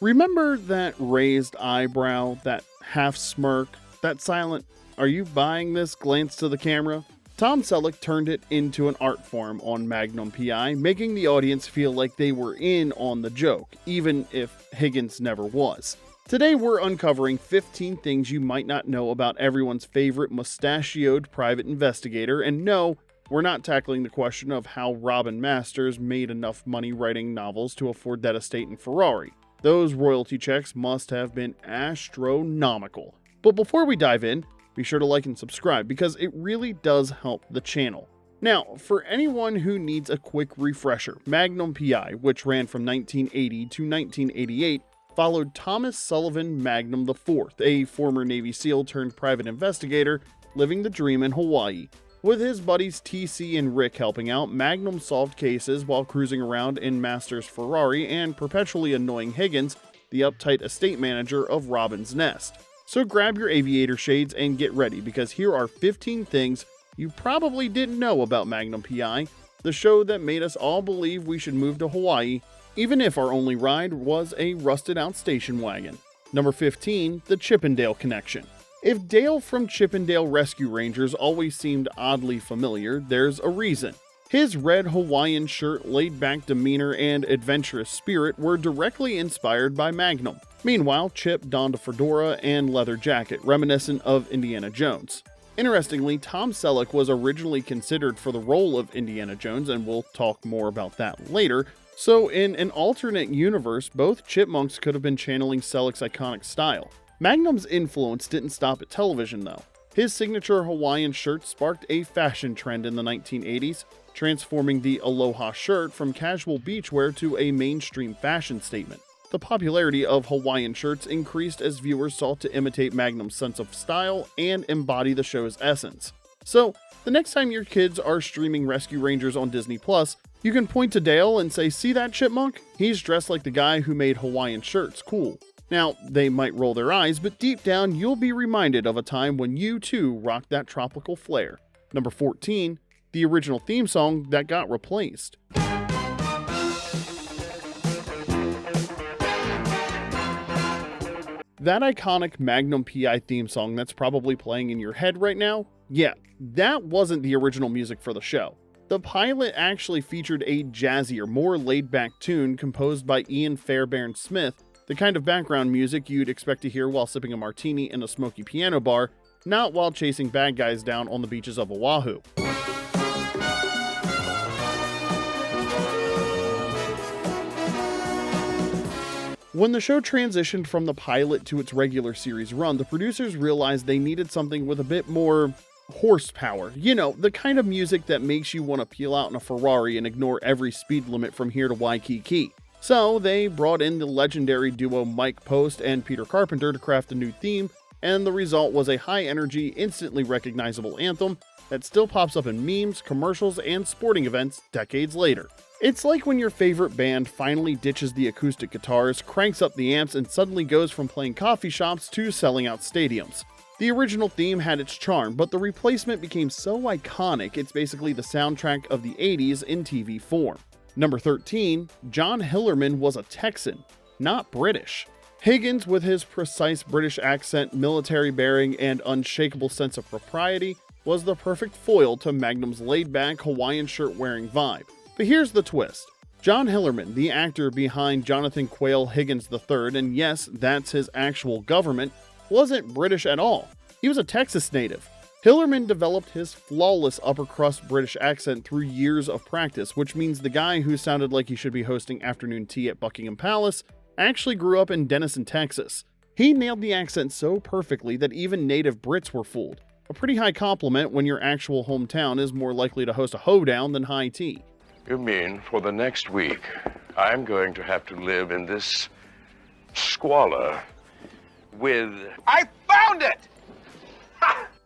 Remember that raised eyebrow, that half smirk, that silent, "Are you buying this?" glance to the camera? Tom Selleck turned it into an art form on Magnum P.I., making the audience feel like they were in on the joke, even if Higgins never was. Today we're uncovering 15 things you might not know about everyone's favorite mustachioed private investigator, and no, we're not tackling the question of how Robin Masters made enough money writing novels to afford that estate in Ferrari. Those royalty checks must have been astronomical. But before we dive in, be sure to like and subscribe because it really does help the channel. Now, for anyone who needs a quick refresher, Magnum P.I., which ran from 1980 to 1988, followed Thomas Sullivan Magnum IV, a former Navy SEAL turned private investigator living the dream in Hawaii. With his buddies TC and Rick helping out, Magnum solved cases while cruising around in Masters' Ferrari and perpetually annoying Higgins, the uptight estate manager of Robin's Nest. So grab your aviator shades and get ready, because here are 15 things you probably didn't know about Magnum P.I., the show that made us all believe we should move to Hawaii, even if our only ride was a rusted-out station wagon. Number 15, the Chippendale Connection. If Dale from Chippendale Rescue Rangers always seemed oddly familiar, there's a reason. His red Hawaiian shirt, laid-back demeanor, and adventurous spirit were directly inspired by Magnum. Meanwhile, Chip donned a fedora and leather jacket, reminiscent of Indiana Jones. Interestingly, Tom Selleck was originally considered for the role of Indiana Jones, and we'll talk more about that later. So in an alternate universe, both chipmunks could have been channeling Selleck's iconic style. Magnum's influence didn't stop at television though. His signature Hawaiian shirt sparked a fashion trend in the 1980s, transforming the Aloha shirt from casual beachwear to a mainstream fashion statement. The popularity of Hawaiian shirts increased as viewers sought to imitate Magnum's sense of style and embody the show's essence. So, the next time your kids are streaming Rescue Rangers on Disney+, you can point to Dale and say, "See that chipmunk? He's dressed like the guy who made Hawaiian shirts cool." Now, they might roll their eyes, but deep down, you'll be reminded of a time when you too rocked that tropical flair. Number 14, the original theme song that got replaced. That iconic Magnum P.I. theme song that's probably playing in your head right now? Yeah, that wasn't the original music for the show. The pilot actually featured a jazzier, more laid-back tune composed by Ian Fairbairn Smith, the kind of background music you'd expect to hear while sipping a martini in a smoky piano bar, not while chasing bad guys down on the beaches of Oahu. When the show transitioned from the pilot to its regular series run, the producers realized they needed something with a bit more horsepower. You know, the kind of music that makes you want to peel out in a Ferrari and ignore every speed limit from here to Waikiki. So they brought in the legendary duo Mike Post and Peter Carpenter to craft a new theme, and the result was a high-energy, instantly recognizable anthem that still pops up in memes, commercials, and sporting events decades later. It's like when your favorite band finally ditches the acoustic guitars, cranks up the amps, and suddenly goes from playing coffee shops to selling out stadiums. The original theme had its charm, but the replacement became so iconic it's basically the soundtrack of the 80s in TV form. Number 13, John Hillerman was a Texan, not British. Higgins, with his precise British accent, military bearing, and unshakable sense of propriety, was the perfect foil to Magnum's laid-back Hawaiian shirt-wearing vibe. But here's the twist. John Hillerman, the actor behind Jonathan Quayle Higgins III, and yes, that's his actual government, wasn't British at all. He was a Texas native. Hillerman developed his flawless upper-crust British accent through years of practice, which means the guy who sounded like he should be hosting afternoon tea at Buckingham Palace actually grew up in Denison, Texas. He nailed the accent so perfectly that even native Brits were fooled. A pretty high compliment when your actual hometown is more likely to host a hoedown than high tea. You mean for the next week, I'm going to have to live in this squalor with... I found it!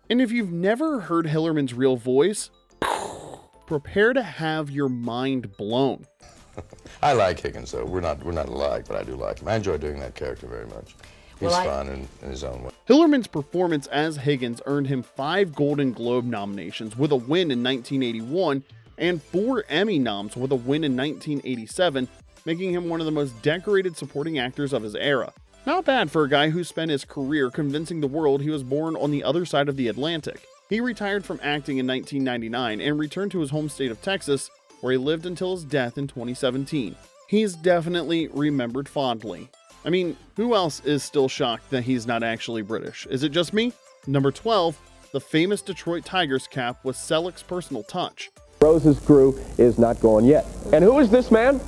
And if you've never heard Hillerman's real voice, prepare to have your mind blown. I like Higgins though. We're not alike, but I do like him. I enjoy doing that character very much. He's fun in his own way. Hillerman's performance as Higgins earned him 5 Golden Globe nominations with a win in 1981 and 4 Emmy noms with a win in 1987, making him one of the most decorated supporting actors of his era. Not bad for a guy who spent his career convincing the world he was born on the other side of the Atlantic. He retired from acting in 1999 and returned to his home state of Texas, where he lived until his death in 2017. He's definitely remembered fondly. I mean, who else is still shocked that he's not actually British? Is it just me? Number 12, the famous Detroit Tigers cap was Selleck's personal touch. Rose's crew is not gone yet. And who is this man?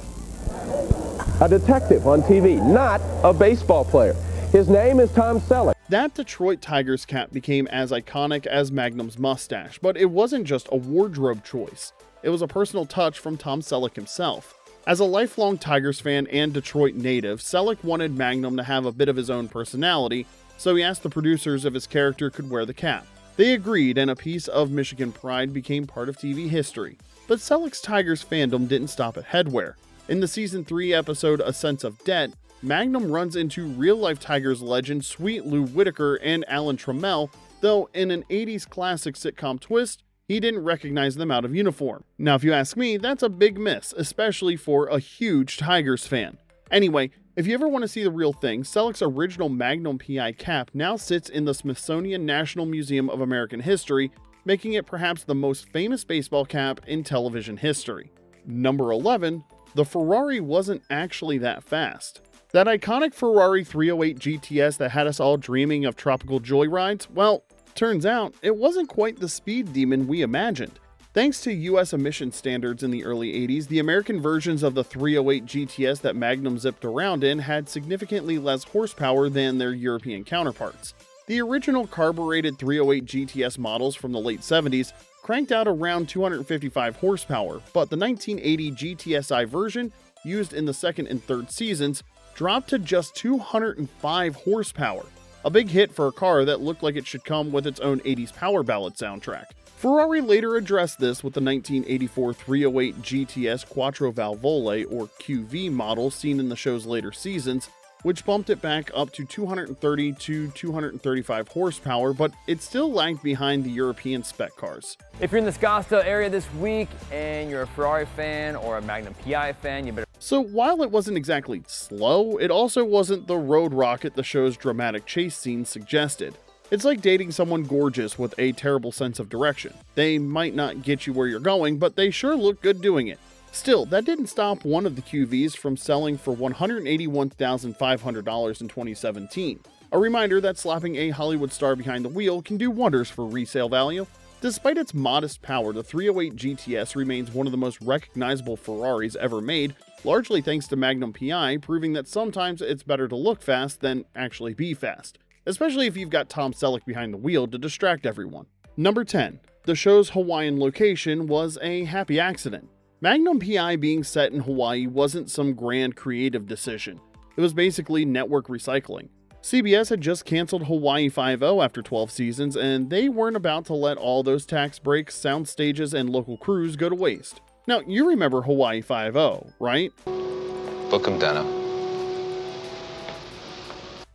A detective on TV, not a baseball player. His name is Tom Selleck. That Detroit Tigers cap became as iconic as Magnum's mustache, but it wasn't just a wardrobe choice. It was a personal touch from Tom Selleck himself. As a lifelong Tigers fan and Detroit native, Selleck wanted Magnum to have a bit of his own personality, so he asked the producers if his character could wear the cap. They agreed, and a piece of Michigan pride became part of TV history. But Selleck's Tigers fandom didn't stop at headwear. In the Season 3 episode A Sense of Debt, Magnum runs into real-life Tigers legend Sweet Lou Whitaker and Alan Trammell, though in an 80s classic sitcom twist, he didn't recognize them out of uniform. Now, if you ask me, that's a big miss, especially for a huge Tigers fan. Anyway, if you ever want to see the real thing, Selleck's original Magnum P.I. cap now sits in the Smithsonian National Museum of American History, making it perhaps the most famous baseball cap in television history. Number 11, the Ferrari wasn't actually that fast. That iconic Ferrari 308 GTS that had us all dreaming of tropical joyrides, well, turns out it wasn't quite the speed demon we imagined. Thanks to US emission standards in the early 80s, the American versions of the 308 GTS that Magnum zipped around in had significantly less horsepower than their European counterparts. The original carbureted 308 GTS models from the late 70s cranked out around 255 horsepower, but the 1980 GTSI version, used in the second and third seasons, dropped to just 205 horsepower. A big hit for a car that looked like it should come with its own 80s power ballad soundtrack. Ferrari later addressed this with the 1984 308 GTS Quattro Valvole, or QV model seen in the show's later seasons, which bumped it back up to 230 to 235 horsepower, but it still lagged behind the European spec cars. If you're in the Scottsdale area this week and you're a Ferrari fan or a Magnum P.I. fan, you better... So while it wasn't exactly slow, it also wasn't the road rocket the show's dramatic chase scenes suggested. It's like dating someone gorgeous with a terrible sense of direction. They might not get you where you're going, but they sure look good doing it. Still, that didn't stop one of the QVs from selling for $181,500 in 2017. A reminder that slapping a Hollywood star behind the wheel can do wonders for resale value. Despite its modest power, the 308 GTS remains one of the most recognizable Ferraris ever made, largely thanks to Magnum P.I, proving that sometimes it's better to look fast than actually be fast, especially if you've got Tom Selleck behind the wheel to distract everyone. Number 10. The show's Hawaiian location was a happy accident. Magnum P.I. being set in Hawaii wasn't some grand creative decision. It was basically network recycling. CBS had just canceled Hawaii 5-0 after 12 seasons, and they weren't about to let all those tax breaks, sound stages, and local crews go to waste. Now, you remember Hawaii 5-0, right? Book 'em, Dano.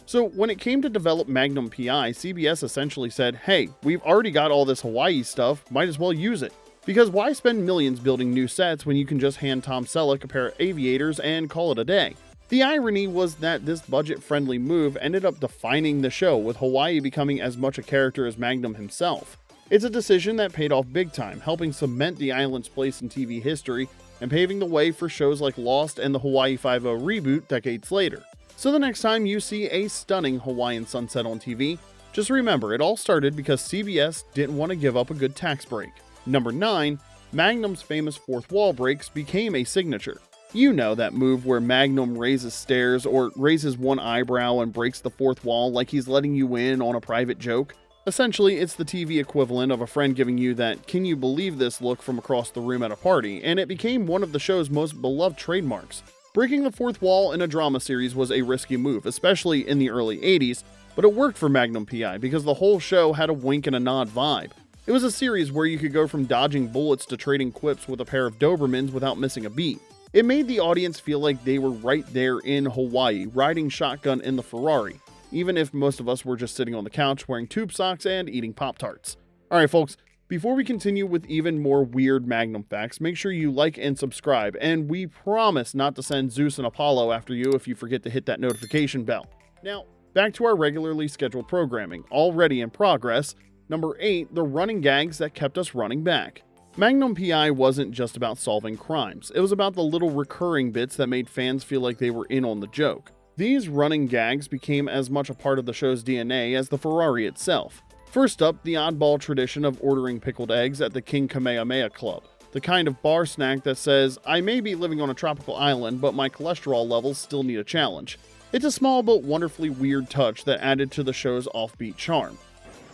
So when it came to develop Magnum P.I, CBS essentially said, hey, we've already got all this Hawaii stuff, might as well use it. Because why spend millions building new sets when you can just hand Tom Selleck a pair of aviators and call it a day? The irony was that this budget-friendly move ended up defining the show, with Hawaii becoming as much a character as Magnum himself. It's a decision that paid off big time, helping cement the island's place in TV history and paving the way for shows like Lost and the Hawaii 5-0 reboot decades later. So the next time you see a stunning Hawaiian sunset on TV, just remember it all started because CBS didn't want to give up a good tax break. Number 9, Magnum's famous fourth wall breaks became a signature. You know that move where Magnum raises stares or raises one eyebrow and breaks the fourth wall like he's letting you in on a private joke. Essentially, it's the TV equivalent of a friend giving you that "can you believe this" look from across the room at a party, and it became one of the show's most beloved trademarks. Breaking the fourth wall in a drama series was a risky move, especially in the early 80s, but it worked for Magnum P.I. because the whole show had a wink and a nod vibe. It was a series where you could go from dodging bullets to trading quips with a pair of Dobermans without missing a beat. It made the audience feel like they were right there in Hawaii, riding shotgun in the Ferrari, even if most of us were just sitting on the couch wearing tube socks and eating Pop-Tarts. Alright folks, Before we continue with even more weird Magnum facts, make sure you like and subscribe, and we promise not to send Zeus and Apollo after you if you forget to hit that notification bell. Now, back to our regularly scheduled programming, already in progress. Number 8, the running gags that kept us running back. Magnum P.I. wasn't just about solving crimes, it was about the little recurring bits that made fans feel like they were in on the joke. These running gags became as much a part of the show's DNA as the Ferrari itself. First up, the oddball tradition of ordering pickled eggs at the King Kamehameha Club, the kind of bar snack that says, I may be living on a tropical island, but my cholesterol levels still need a challenge. It's a small but wonderfully weird touch that added to the show's offbeat charm.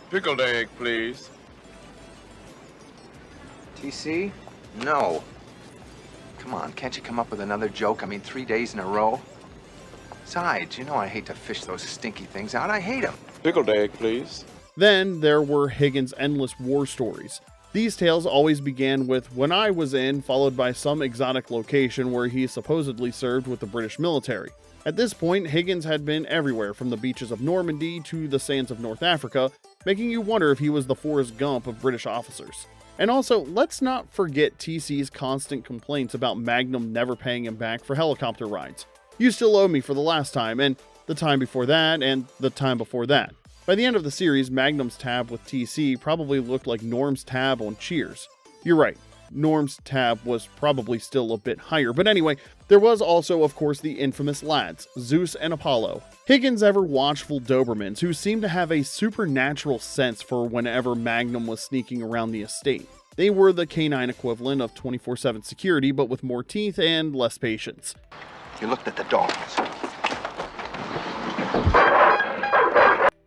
Pickled egg, please. TC? No. Come on, can't you come up with another joke? I mean, 3 days in a row? Besides, you know I hate to fish those stinky things out. I hate them. Pickled egg, please. Then there were Higgins' endless war stories. These tales always began with "when I was in," followed by some exotic location where he supposedly served with the British military. At this point, Higgins had been everywhere from the beaches of Normandy to the sands of North Africa, making you wonder if he was the Forrest Gump of British officers. And also, let's not forget TC's constant complaints about Magnum never paying him back for helicopter rides. You still owe me for the last time, and the time before that, and the time before that. By the end of the series, Magnum's tab with TC probably looked like Norm's tab on Cheers. You're right, Norm's tab was probably still a bit higher, but anyway, there was also, of course, the infamous lads, Zeus and Apollo. Higgins' ever-watchful Dobermans who seemed to have a supernatural sense for whenever Magnum was sneaking around the estate. They were the canine equivalent of 24/7 security, but with more teeth and less patience. You looked at the dogs.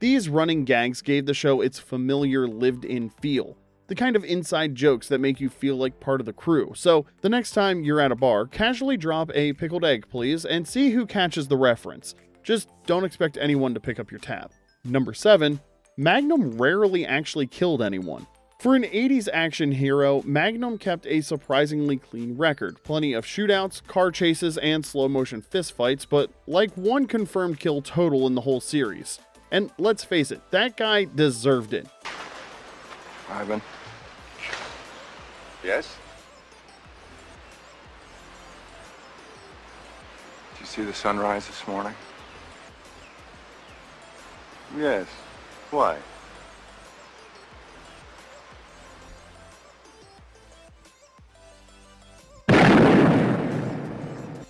These running gags gave the show its familiar lived-in feel, the kind of inside jokes that make you feel like part of the crew. So, the next time you're at a bar, casually drop a pickled egg, please, and see who catches the reference. Just don't expect anyone to pick up your tab. Number 7, Magnum rarely actually killed anyone. For an 80s action hero, Magnum kept a surprisingly clean record. Plenty of shootouts, car chases, and slow-motion fistfights, but like one confirmed kill total in the whole series. And let's face it, that guy deserved it. Ivan. Yes? Did you see the sunrise this morning? Yes. Why?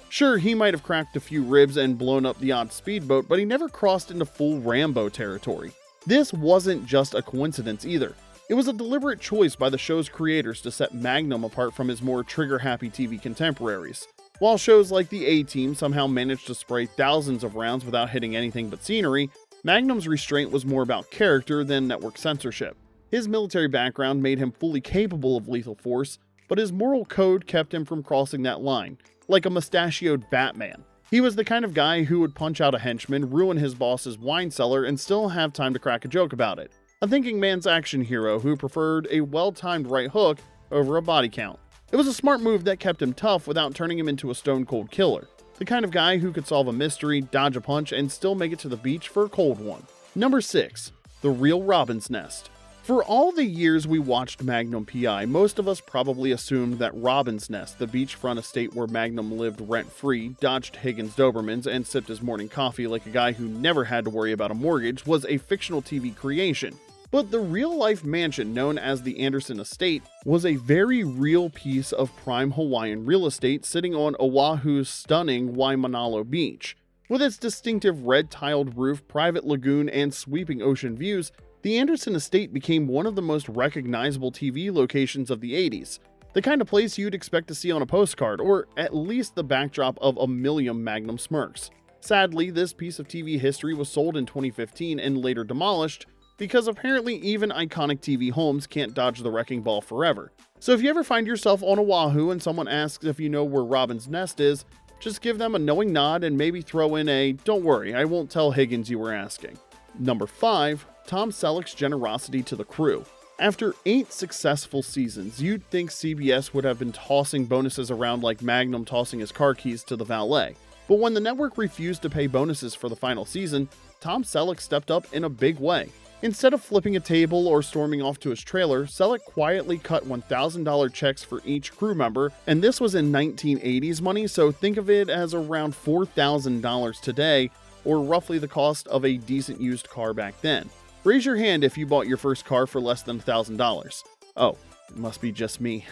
Sure, he might have cracked a few ribs and blown up the odd speedboat, but he never crossed into full Rambo territory. This wasn't just a coincidence either. It was a deliberate choice by the show's creators to set Magnum apart from his more trigger-happy TV contemporaries. While shows like the A-Team somehow managed to spray thousands of rounds without hitting anything but scenery, Magnum's restraint was more about character than network censorship. His military background made him fully capable of lethal force, but his moral code kept him from crossing that line, like a mustachioed Batman. He was the kind of guy who would punch out a henchman, ruin his boss's wine cellar, and still have time to crack a joke about it. A thinking man's action hero who preferred a well-timed right hook over a body count. It was a smart move that kept him tough without turning him into a stone-cold killer. The kind of guy who could solve a mystery, dodge a punch, and still make it to the beach for a cold one. Number 6. The Real Robin's Nest. For all the years we watched Magnum P.I., most of us probably assumed that Robin's Nest, the beachfront estate where Magnum lived rent-free, dodged Higgins' Dobermans, and sipped his morning coffee like a guy who never had to worry about a mortgage, was a fictional TV creation. But the real-life mansion known as the Anderson Estate was a very real piece of prime Hawaiian real estate sitting on Oahu's stunning Waimanalo Beach. With its distinctive red-tiled roof, private lagoon, and sweeping ocean views, the Anderson Estate became one of the most recognizable TV locations of the 80s, the kind of place you'd expect to see on a postcard, or at least the backdrop of a million Magnum smirks. Sadly, this piece of TV history was sold in 2015 and later demolished, because apparently even iconic TV homes can't dodge the wrecking ball forever. So if you ever find yourself on Oahu and someone asks if you know where Robin's Nest is, just give them a knowing nod and maybe throw in a, "Don't worry, I won't tell Higgins you were asking." Number 5. Tom Selleck's generosity to the crew. After 8 successful seasons, you'd think CBS would have been tossing bonuses around like Magnum tossing his car keys to the valet. But when the network refused to pay bonuses for the final season, Tom Selleck stepped up in a big way. Instead of flipping a table or storming off to his trailer, Selleck quietly cut $1,000 checks for each crew member, and this was in 1980s money, so think of it as around $4,000 today, or roughly the cost of a decent used car back then. Raise your hand if you bought your first car for less than $1,000. Oh, it must be just me.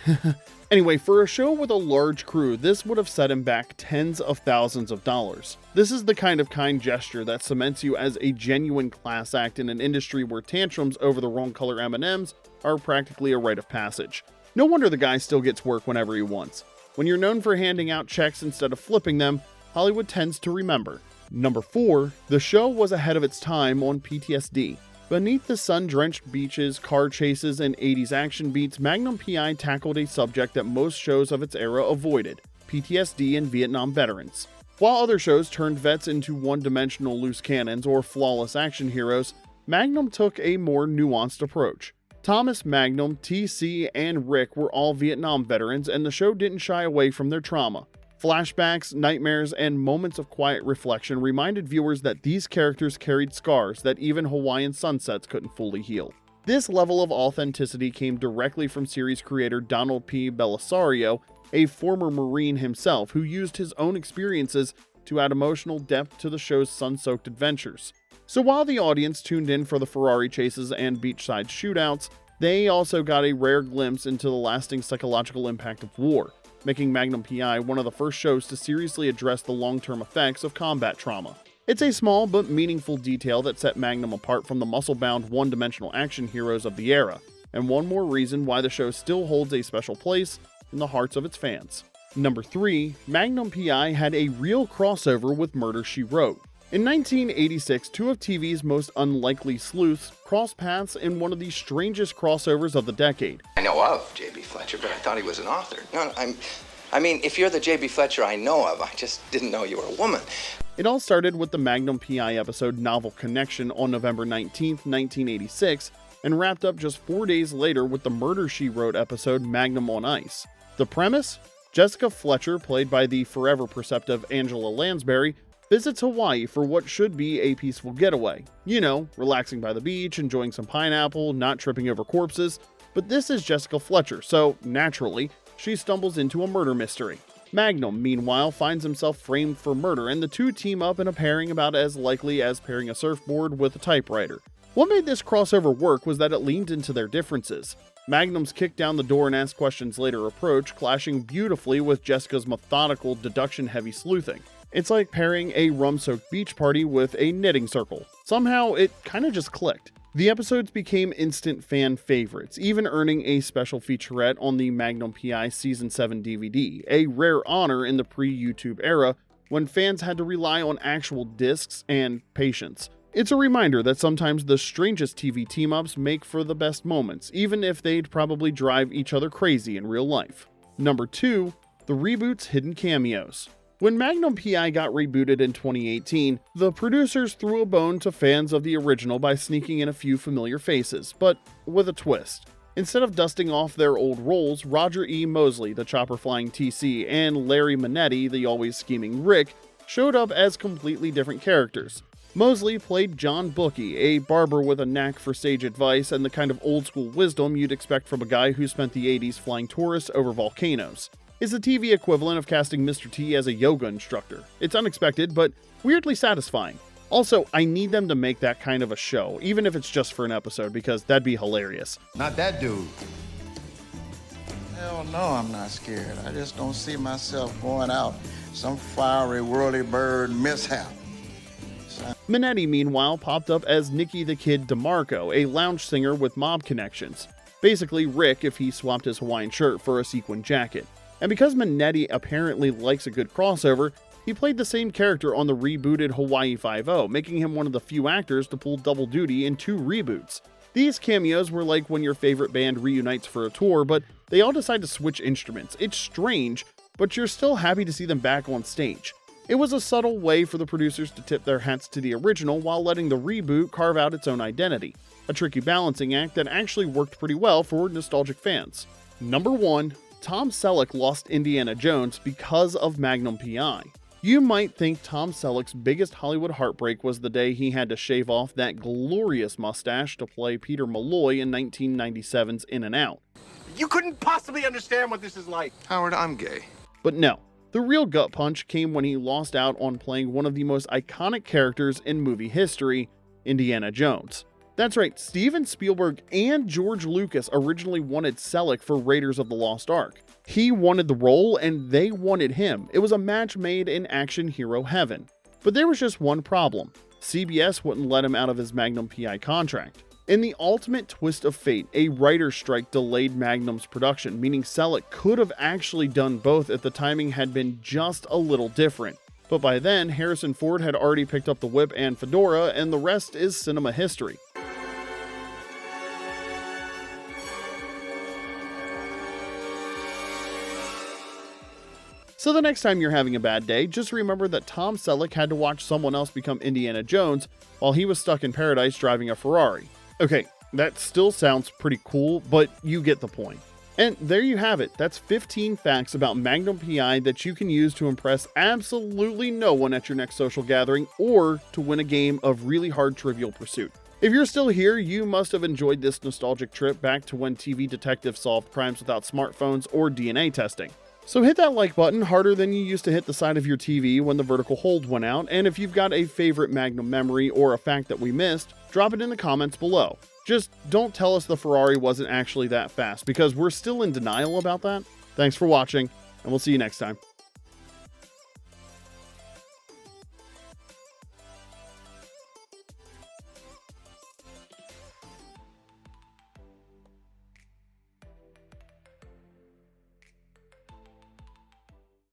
Anyway, for a show with a large crew, this would have set him back tens of thousands of dollars. This is the kind gesture that cements you as a genuine class act in an industry where tantrums over the wrong color M&Ms are practically a rite of passage. No wonder the guy still gets work whenever he wants. When you're known for handing out checks instead of flipping them, Hollywood tends to remember. Number 4, the show was ahead of its time on PTSD. Beneath the sun-drenched beaches, car chases, and 80s action beats, Magnum P.I. tackled a subject that most shows of its era avoided: PTSD and Vietnam veterans. While other shows turned vets into one-dimensional loose cannons or flawless action heroes, Magnum took a more nuanced approach. Thomas, Magnum, TC, and Rick were all Vietnam veterans, and the show didn't shy away from their trauma. Flashbacks, nightmares, and moments of quiet reflection reminded viewers that these characters carried scars that even Hawaiian sunsets couldn't fully heal. This level of authenticity came directly from series creator Donald P. Bellisario, a former Marine himself who used his own experiences to add emotional depth to the show's sun-soaked adventures. So while the audience tuned in for the Ferrari chases and beachside shootouts, they also got a rare glimpse into the lasting psychological impact of war, making Magnum P.I. one of the first shows to seriously address the long-term effects of combat trauma. It's a small but meaningful detail that set Magnum apart from the muscle-bound, one-dimensional action heroes of the era, and one more reason why the show still holds a special place in the hearts of its fans. Number 3, Magnum P.I. had a real crossover with Murder, She Wrote. In 1986, two of TV's most unlikely sleuths crossed paths in one of the strangest crossovers of the decade. I know of J.B. Fletcher, but I thought he was an author. No, I mean, if you're the J.B. Fletcher I know of, I just didn't know you were a woman. It all started with the Magnum P.I. episode Novel Connection on November 19, 1986, and wrapped up just 4 days later with the Murder, She Wrote episode Magnum on Ice. The premise? Jessica Fletcher, played by the forever perceptive Angela Lansbury, visits Hawaii for what should be a peaceful getaway. You know, relaxing by the beach, enjoying some pineapple, not tripping over corpses. But this is Jessica Fletcher, so naturally, she stumbles into a murder mystery. Magnum, meanwhile, finds himself framed for murder, and the two team up in a pairing about as likely as pairing a surfboard with a typewriter. What made this crossover work was that it leaned into their differences. Magnum's kick down the door and ask questions later approach, clashing beautifully with Jessica's methodical, deduction-heavy sleuthing. It's like pairing a rum-soaked beach party with a knitting circle. Somehow, it kinda just clicked. The episodes became instant fan favorites, even earning a special featurette on the Magnum P.I. Season 7 DVD, a rare honor in the pre-YouTube era when fans had to rely on actual discs and patience. It's a reminder that sometimes the strangest TV team-ups make for the best moments, even if they'd probably drive each other crazy in real life. Number 2, the Reboot's hidden cameos. When Magnum P.I. got rebooted in 2018, the producers threw a bone to fans of the original by sneaking in a few familiar faces, but with a twist. Instead of dusting off their old roles, Roger E. Mosley, the chopper-flying TC, and Larry Manetti, the always scheming Rick, showed up as completely different characters. Mosley played John Bookie, a barber with a knack for sage advice and the kind of old-school wisdom you'd expect from a guy who spent the 80s flying tourists over volcanoes. It's the TV equivalent of casting Mr. T as a yoga instructor. It's unexpected, but weirdly satisfying. Also, I need them to make that kind of a show, even if it's just for an episode, because that'd be hilarious. Not that dude. Hell no, I'm not scared. I just don't see myself going out some fiery whirly-bird mishap. Manetti, meanwhile, popped up as Nicky the Kid DeMarco, a lounge singer with mob connections. Basically Rick if he swapped his Hawaiian shirt for a sequin jacket. And because Manetti apparently likes a good crossover, he played the same character on the rebooted Hawaii Five-0, making him one of the few actors to pull double duty in 2 reboots. These cameos were like when your favorite band reunites for a tour, but they all decide to switch instruments. It's strange, but you're still happy to see them back on stage. It was a subtle way for the producers to tip their hats to the original while letting the reboot carve out its own identity. A tricky balancing act that actually worked pretty well for nostalgic fans. Number 1. Tom Selleck lost Indiana Jones because of Magnum P.I. You might think Tom Selleck's biggest Hollywood heartbreak was the day he had to shave off that glorious mustache to play Peter Malloy in 1997's In and Out. You couldn't possibly understand what this is like. Howard, I'm gay. But no, the real gut punch came when he lost out on playing one of the most iconic characters in movie history, Indiana Jones. That's right, Steven Spielberg and George Lucas originally wanted Selleck for Raiders of the Lost Ark. He wanted the role and they wanted him. It was a match made in action hero heaven. But there was just one problem. CBS wouldn't let him out of his Magnum P.I. contract. In the ultimate twist of fate, a writer's strike delayed Magnum's production, meaning Selleck could have actually done both if the timing had been just a little different. But by then, Harrison Ford had already picked up the whip and fedora, and the rest is cinema history. So the next time you're having a bad day, just remember that Tom Selleck had to watch someone else become Indiana Jones while he was stuck in paradise driving a Ferrari. Okay, that still sounds pretty cool, but you get the point. And there you have it. That's 15 facts about Magnum P.I. that you can use to impress absolutely no one at your next social gathering or to win a game of really hard Trivial Pursuit. If you're still here, you must have enjoyed this nostalgic trip back to when TV detectives solved crimes without smartphones or DNA testing. So hit that like button harder than you used to hit the side of your TV when the vertical hold went out, and if you've got a favorite Magnum memory or a fact that we missed, drop it in the comments below. Just don't tell us the Ferrari wasn't actually that fast, because we're still in denial about that. Thanks for watching, and we'll see you next time.